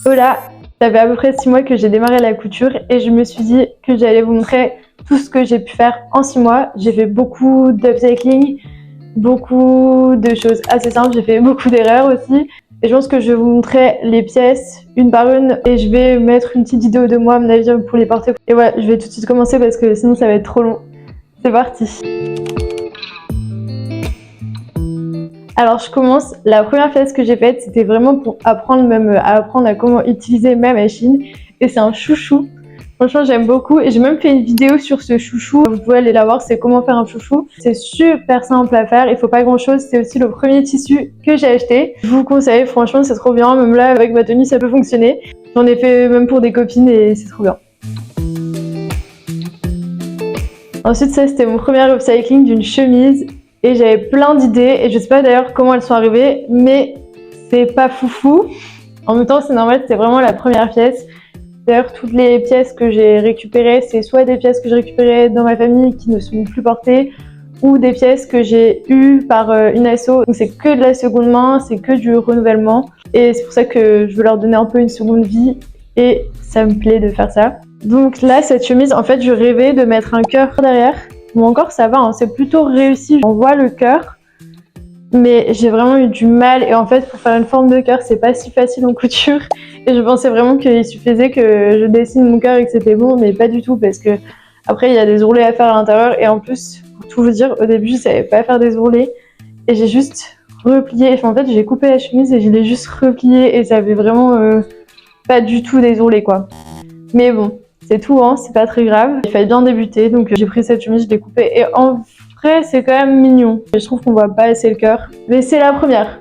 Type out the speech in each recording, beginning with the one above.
Voilà, ça fait à peu près 6 mois que j'ai démarré la couture et je me suis dit que j'allais vous montrer tout ce que j'ai pu faire en 6 mois. J'ai fait beaucoup d'upcycling, beaucoup de choses assez simples, j'ai fait beaucoup d'erreurs aussi. Et je pense que je vais vous montrer les pièces une par une et je vais mettre une petite vidéo de moi à mon avis pour les porter. Et voilà, je vais tout de suite commencer parce que sinon ça va être trop long. C'est parti. Alors je commence, la première pièce que j'ai faite c'était vraiment pour apprendre à comment utiliser ma machine et c'est un chouchou. Franchement j'aime beaucoup et j'ai même fait une vidéo sur ce chouchou, vous pouvez aller la voir, c'est comment faire un chouchou. C'est super simple à faire, il faut pas grand chose, c'est aussi le premier tissu que j'ai acheté. Je vous conseille, franchement c'est trop bien, même là avec ma tenue ça peut fonctionner. J'en ai fait même pour des copines et c'est trop bien. Ensuite ça c'était mon premier upcycling d'une chemise. Et j'avais plein d'idées et je sais pas d'ailleurs comment elles sont arrivées, mais c'est pas foufou. En même temps, c'est normal, c'était vraiment la première pièce. D'ailleurs, toutes les pièces que j'ai récupérées, c'est soit des pièces que j'ai récupérées dans ma famille qui ne sont plus portées, ou des pièces que j'ai eues par une asso. Donc c'est que de la seconde main, c'est que du renouvellement. Et c'est pour ça que je veux leur donner un peu une seconde vie et ça me plaît de faire ça. Donc là, cette chemise, en fait, je rêvais de mettre un cœur derrière. Bon, encore ça va, hein, c'est plutôt réussi, on voit le cœur, mais j'ai vraiment eu du mal et en fait pour faire une forme de cœur c'est pas si facile en couture et je pensais vraiment qu'il suffisait que je dessine mon cœur et que c'était bon, mais pas du tout parce que après il y a des ourlets à faire à l'intérieur et en plus pour tout vous dire au début je savais pas faire des ourlets et j'ai juste replié, enfin, en fait j'ai coupé la chemise et je l'ai juste replié et ça avait vraiment pas du tout des ourlets quoi, mais bon. C'est tout, hein, c'est pas très grave. Il fallait bien débuter, donc j'ai pris cette chemise, je l'ai coupée. Et en vrai, c'est quand même mignon. Je trouve qu'on voit pas assez le cœur, mais c'est la première.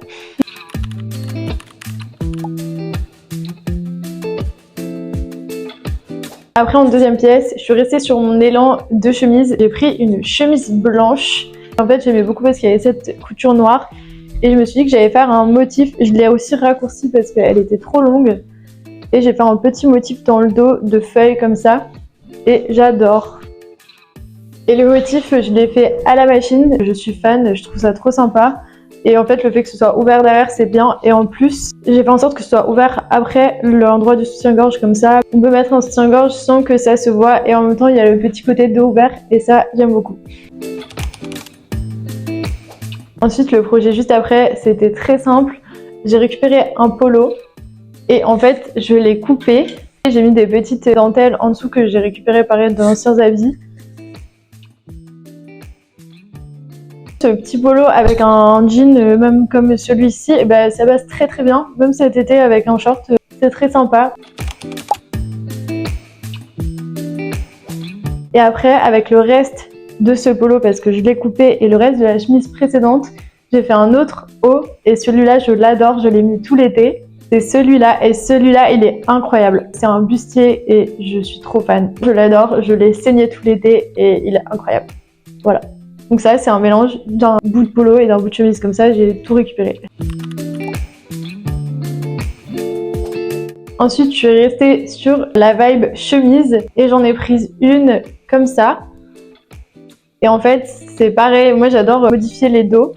Après, en deuxième pièce, je suis restée sur mon élan de chemise. J'ai pris une chemise blanche. En fait, j'aimais beaucoup parce qu'il y avait cette couture noire. Et je me suis dit que j'allais faire un motif. Je l'ai aussi raccourci parce qu'elle était trop longue. Et j'ai fait un petit motif dans le dos de feuilles comme ça. Et j'adore. Et le motif, je l'ai fait à la machine. Je suis fan, je trouve ça trop sympa. Et en fait, le fait que ce soit ouvert derrière, c'est bien. Et en plus, j'ai fait en sorte que ce soit ouvert après l'endroit du soutien-gorge comme ça. On peut mettre un soutien-gorge sans que ça se voit. Et en même temps, il y a le petit côté dos ouvert. Et ça, j'aime beaucoup. Ensuite, le projet juste après, c'était très simple. J'ai récupéré un polo. Et en fait, je l'ai coupé. J'ai mis des petites dentelles en dessous que j'ai récupérées pareil d'anciens habits. Ce petit polo avec un jean, même comme celui-ci, ben, ça passe très très bien. Même cet été avec un short, c'est très sympa. Et après, avec le reste de ce polo, parce que je l'ai coupé, et le reste de la chemise précédente, j'ai fait un autre haut. Et celui-là, je l'adore, je l'ai mis tout l'été. C'est celui-là, et celui-là, il est incroyable. C'est un bustier et je suis trop fan. Je l'adore, je l'ai saigné tout l'été et il est incroyable. Voilà. Donc ça, c'est un mélange d'un bout de polo et d'un bout de chemise. Comme ça, j'ai tout récupéré. Ensuite, je suis restée sur la vibe chemise et j'en ai prise une comme ça. Et en fait, c'est pareil. Moi, j'adore modifier les dos.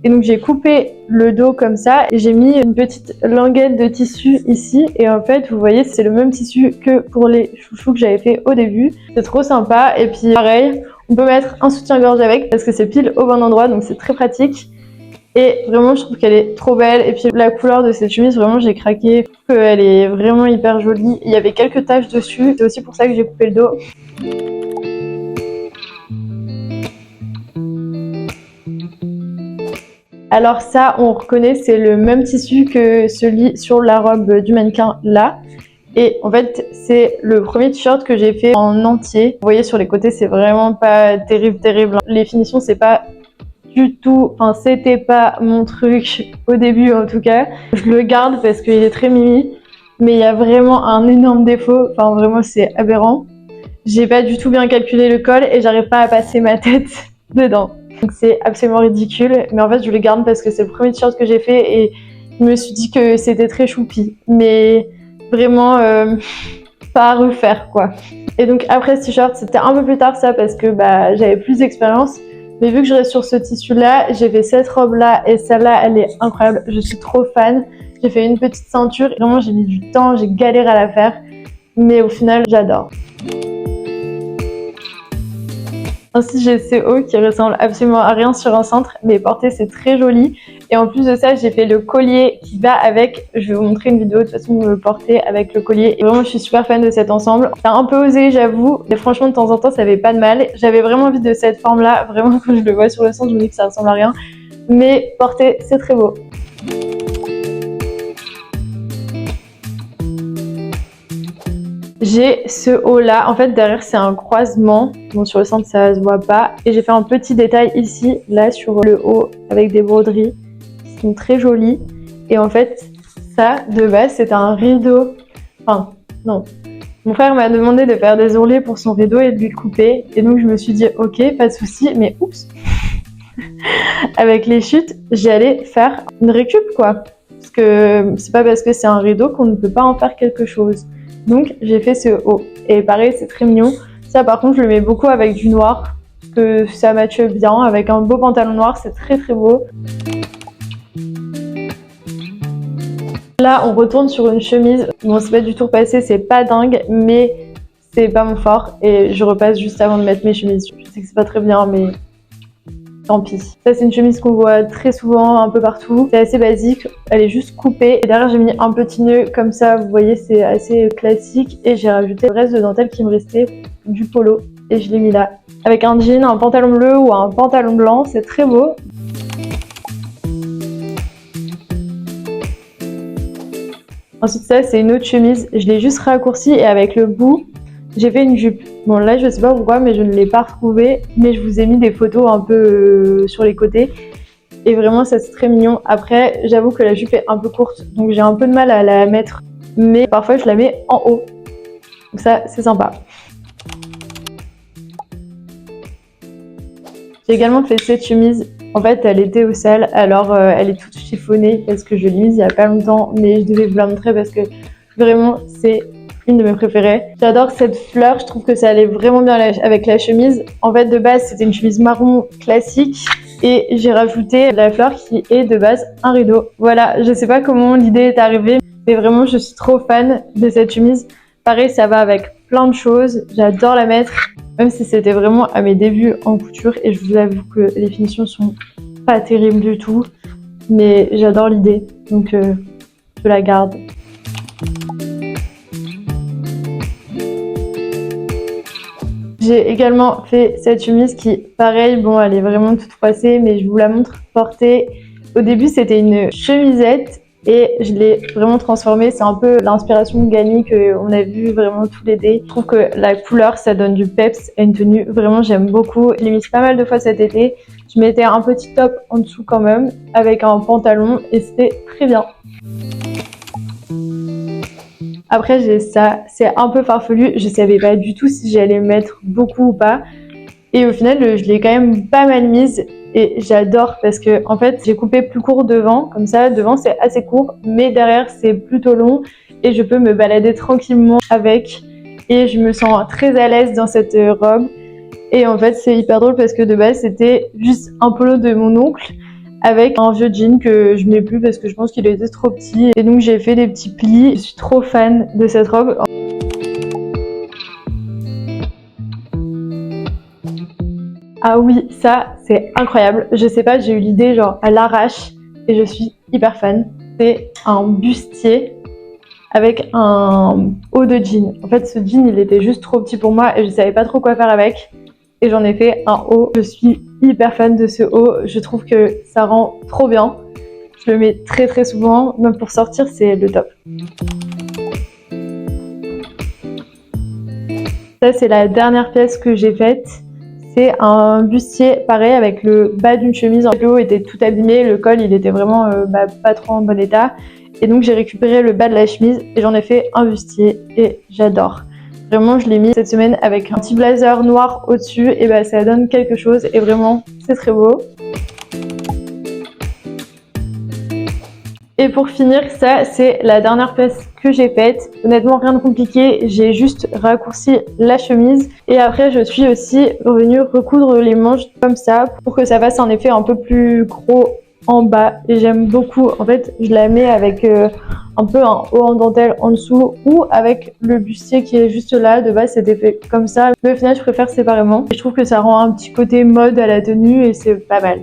Et donc j'ai coupé le dos comme ça et j'ai mis une petite languette de tissu ici et en fait vous voyez c'est le même tissu que pour les chouchous que j'avais fait au début. C'est trop sympa et puis pareil on peut mettre un soutien-gorge avec parce que c'est pile au bon endroit donc c'est très pratique et vraiment je trouve qu'elle est trop belle et puis la couleur de cette chemise vraiment j'ai craqué. Je trouve qu'elle est vraiment hyper jolie. Il y avait quelques taches dessus, c'est aussi pour ça que j'ai coupé le dos. Alors ça, on reconnaît, c'est le même tissu que celui sur la robe du mannequin là. Et en fait, c'est le premier t-shirt que j'ai fait en entier. Vous voyez sur les côtés, c'est vraiment pas terrible. Les finitions, c'est pas du tout, enfin c'était pas mon truc au début en tout cas. Je le garde parce qu'il est très mimi, mais il y a vraiment un énorme défaut. Enfin vraiment, c'est aberrant. J'ai pas du tout bien calculé le col et j'arrive pas à passer ma tête dedans. Donc c'est absolument ridicule, mais en fait je le garde parce que c'est le premier t-shirt que j'ai fait et je me suis dit que c'était très choupi, mais vraiment pas à refaire quoi. Et donc après ce t-shirt, c'était un peu plus tard ça parce que bah, j'avais plus d'expérience, mais vu que je reste sur ce tissu là, j'ai fait cette robe là et celle-là elle est incroyable, je suis trop fan. J'ai fait une petite ceinture, vraiment j'ai mis du temps, j'ai galéré à la faire, mais au final j'adore. Ensuite j'ai ce haut qui ressemble absolument à rien sur un cintre, mais porté c'est très joli. Et en plus de ça, j'ai fait le collier qui va avec. Je vais vous montrer une vidéo de toute façon de me porter avec le collier. Et vraiment, je suis super fan de cet ensemble. C'est un peu osé, j'avoue, mais franchement, de temps en temps, ça fait pas de mal. J'avais vraiment envie de cette forme-là. Vraiment, quand je le vois sur le centre, je me dis que ça ressemble à rien. Mais porter, c'est très beau. J'ai ce haut là, en fait derrière c'est un croisement, bon sur le centre ça se voit pas, et j'ai fait un petit détail ici, là sur le haut avec des broderies qui sont très jolies, et en fait ça de base c'est un rideau, enfin non, mon frère m'a demandé de faire des ourlets pour son rideau et de lui couper, et donc je me suis dit ok pas de souci, mais oups, avec les chutes j'allais faire une récup quoi, parce que c'est pas parce que c'est un rideau qu'on ne peut pas en faire quelque chose. Donc j'ai fait ce haut. Et pareil, c'est très mignon. Ça par contre, je le mets beaucoup avec du noir, parce que ça matche bien. Avec un beau pantalon noir, c'est très très beau. Là, on retourne sur une chemise. Bon, c'est pas du tout repassé, c'est pas dingue, mais c'est pas mon fort. Et je repasse juste avant de mettre mes chemises. Je sais que c'est pas très bien, mais tant pis. Ça, c'est une chemise qu'on voit très souvent, un peu partout. C'est assez basique, elle est juste coupée. Et derrière, j'ai mis un petit nœud comme ça, vous voyez, c'est assez classique. Et j'ai rajouté le reste de dentelle qui me restait, du polo. Et je l'ai mis là. Avec un jean, un pantalon bleu ou un pantalon blanc, c'est très beau. Ensuite, ça, c'est une autre chemise. Je l'ai juste raccourcie et avec le bout, j'ai fait une jupe. Bon là je sais pas pourquoi mais je ne l'ai pas retrouvée, mais je vous ai mis des photos un peu sur les côtés et vraiment ça c'est très mignon. Après j'avoue que la jupe est un peu courte donc j'ai un peu de mal à la mettre, mais parfois je la mets en haut, donc ça c'est sympa. J'ai également fait cette chemise, en fait elle était au sale, alors elle est toute chiffonnée parce que je l'ai mise il y a pas longtemps, mais je devais vous la montrer parce que vraiment c'est une de mes préférées. J'adore cette fleur, je trouve que ça allait vraiment bien avec la chemise. En fait, de base, c'était une chemise marron classique et j'ai rajouté la fleur qui est de base un rideau. Voilà, je sais pas comment l'idée est arrivée, mais vraiment, je suis trop fan de cette chemise. Pareil, ça va avec plein de choses, j'adore la mettre, même si c'était vraiment à mes débuts en couture et je vous avoue que les finitions sont pas terribles du tout, mais j'adore l'idée, donc je la garde. J'ai également fait cette chemise qui, pareil, bon, elle est vraiment toute froissée, mais je vous la montre portée. Au début, c'était une chemisette et je l'ai vraiment transformée. C'est un peu l'inspiration Gani qu'on a vu vraiment tout l'été. Je trouve que la couleur, ça donne du peps à une tenue. Vraiment, j'aime beaucoup. Je l'ai mise pas mal de fois cet été. Je mettais un petit top en dessous quand même, avec un pantalon et c'était très bien. Après j'ai ça, c'est un peu farfelu, je savais pas du tout si j'allais mettre beaucoup ou pas. Et au final je l'ai quand même pas mal mise et j'adore parce que en fait j'ai coupé plus court devant, comme ça devant c'est assez court mais derrière c'est plutôt long et je peux me balader tranquillement avec et je me sens très à l'aise dans cette robe. Et en fait c'est hyper drôle parce que de base c'était juste un polo de mon oncle avec un vieux jean que je mets plus parce que je pense qu'il était trop petit. Et donc j'ai fait des petits plis. Je suis trop fan de cette robe. Ah oui, ça c'est incroyable. Je sais pas, j'ai eu l'idée genre à l'arrache et je suis hyper fan. C'est un bustier avec un haut de jean. En fait ce jean il était juste trop petit pour moi et je savais pas trop quoi faire avec. Et j'en ai fait un haut. Je suis hyper fan de ce haut, je trouve que ça rend trop bien. Je le mets très très souvent, même pour sortir c'est le top. Ça c'est la dernière pièce que j'ai faite. C'est un bustier pareil avec le bas d'une chemise. Le haut était tout abîmé, le col il était vraiment pas trop en bon état. Et donc j'ai récupéré le bas de la chemise et j'en ai fait un bustier et j'adore. Vraiment, je l'ai mis cette semaine avec un petit blazer noir au-dessus et bah ça donne quelque chose et vraiment, c'est très beau. Et pour finir, ça c'est la dernière pièce que j'ai faite. Honnêtement, rien de compliqué, j'ai juste raccourci la chemise et après je suis aussi revenue recoudre les manches comme ça pour que ça fasse un effet un peu plus gros en bas et j'aime beaucoup. En fait, je la mets avec un peu un haut en dentelle en dessous ou avec le bustier qui est juste là. De base, c'était fait comme ça, mais au final, je préfère séparément. Et je trouve que ça rend un petit côté mode à la tenue et c'est pas mal.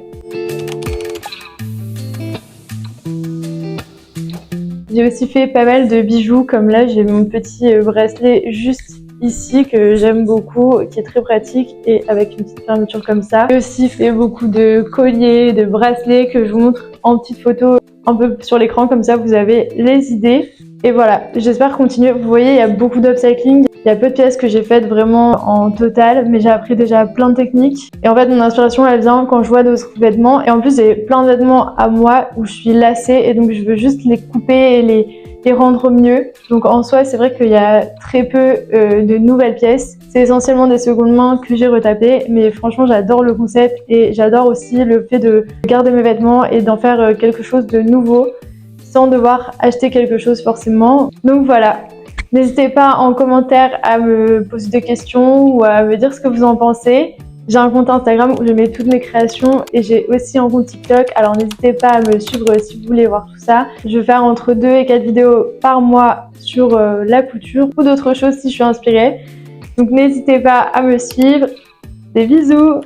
J'ai aussi fait pas mal de bijoux, comme là, j'ai mon petit bracelet juste ici que j'aime beaucoup, qui est très pratique et avec une petite fermeture comme ça. J'ai aussi fait beaucoup de colliers, de bracelets que je vous montre en petite photo un peu sur l'écran, comme ça vous avez les idées. Et voilà, j'espère continuer. Vous voyez, il y a beaucoup d'upcycling. Il y a peu de pièces que j'ai faites vraiment en total, mais j'ai appris déjà plein de techniques. Et en fait, mon inspiration, elle vient quand je vois d'autres vêtements. Et en plus, j'ai plein de vêtements à moi où je suis lassée et donc je veux juste les couper et les rendre mieux. Donc en soi, c'est vrai qu'il y a très peu de nouvelles pièces. C'est essentiellement des secondes mains que j'ai retapées, mais franchement, j'adore le concept et j'adore aussi le fait de garder mes vêtements et d'en faire quelque chose de nouveau sans devoir acheter quelque chose forcément. Donc voilà. N'hésitez pas en commentaire à me poser des questions ou à me dire ce que vous en pensez. J'ai un compte Instagram où je mets toutes mes créations et j'ai aussi un compte TikTok, alors n'hésitez pas à me suivre si vous voulez voir tout ça. Je vais faire entre 2 et 4 vidéos par mois sur la couture ou d'autres choses si je suis inspirée. Donc n'hésitez pas à me suivre. Des bisous!